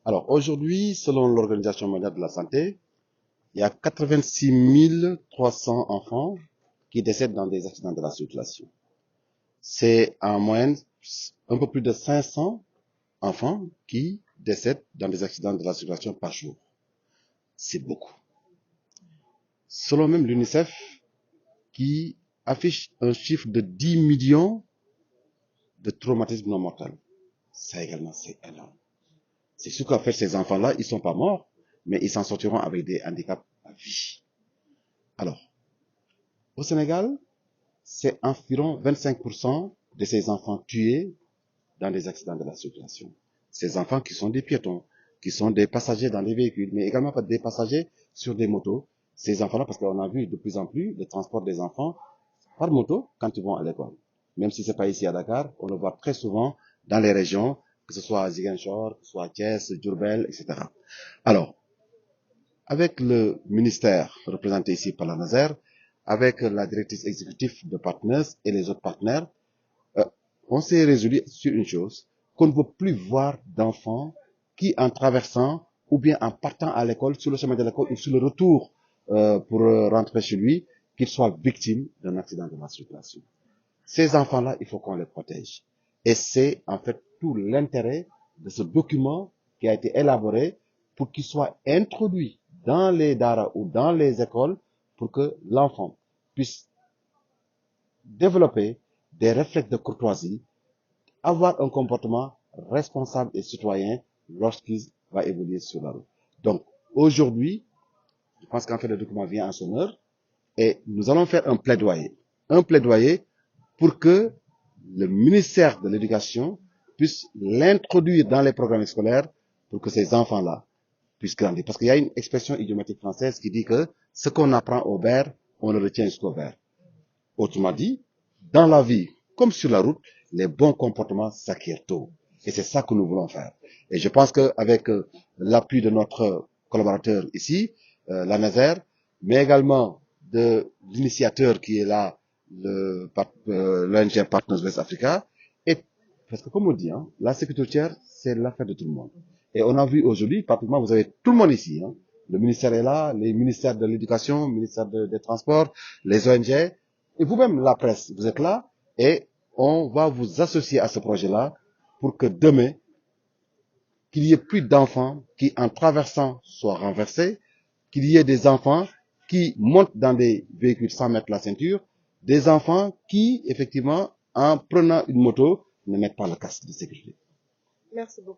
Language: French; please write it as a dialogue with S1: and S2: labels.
S1: Alors aujourd'hui, selon l'Organisation mondiale de la santé, il y a 86 300 enfants qui décèdent dans des accidents de la circulation. C'est en moyenne un peu plus de 500 enfants qui décèdent dans des accidents de la circulation par jour. C'est beaucoup. Selon même l'UNICEF, qui affiche un chiffre de 10 millions de traumatismes non mortels. Ça également, c'est énorme. C'est sûr qu'en fait, ces enfants-là, ils ne sont pas morts, mais ils s'en sortiront avec des handicaps à vie. Alors, au Sénégal, c'est environ 25% de ces enfants tués dans des accidents de la circulation. Ces enfants qui sont des piétons, qui sont des passagers dans des véhicules, mais également des passagers sur des motos. Ces enfants-là, parce qu'on a vu de plus en plus le transport des enfants par moto quand ils vont à l'école. Même si c'est pas ici à Dakar, on le voit très souvent dans les régions, que ce soit à Ziguinchor, que ce soit à Thiès, Diourbel, etc. Alors, avec le ministère représenté ici par la Naser, avec la directrice exécutive de Partners et les autres partenaires, on s'est résolu sur une chose, qu'on ne veut plus voir d'enfants qui, en traversant ou bien en partant à l'école, sur le chemin de l'école ou sur le retour pour rentrer chez lui, qu'ils soient victimes d'un accident de la circulation. Ces enfants-là, il faut qu'on les protège. Et c'est en fait tout l'intérêt de ce document qui a été élaboré pour qu'il soit introduit dans les daras ou dans les écoles pour que l'enfant puisse développer des réflexes de courtoisie, avoir un comportement responsable et citoyen lorsqu'il va évoluer sur la route. Donc, aujourd'hui, je pense qu'en fait le document vient en son heure et nous allons faire un plaidoyer pour que le ministère de l'Éducation puisse l'introduire dans les programmes scolaires pour que ces enfants-là puissent grandir. Parce qu'il y a une expression idiomatique française qui dit que ce qu'on apprend au vert, on le retient jusqu'au vert. Autrement dit, dans la vie, comme sur la route, les bons comportements s'acquièrent tôt. Et c'est ça que nous voulons faire. Et je pense qu'avec l'appui de notre collaborateur ici, la Naser, mais également de l'initiateur qui est là, l'ONG Partners West Africa, et parce que comme on dit, hein, la sécurité routière, c'est l'affaire de tout le monde. Et on a vu aujourd'hui, pratiquement, vous avez tout le monde ici. Hein. Le ministère est là, les ministères de l'éducation, le ministère des transports, les ONG, et vous-même, la presse, vous êtes là, et on va vous associer à ce projet-là pour que demain, qu'il y ait plus d'enfants qui, en traversant, soient renversés, qu'il y ait des enfants qui montent dans des véhicules sans mettre la ceinture, des enfants qui, effectivement, en prenant une moto, ne mettent pas le casque de sécurité.
S2: Merci beaucoup.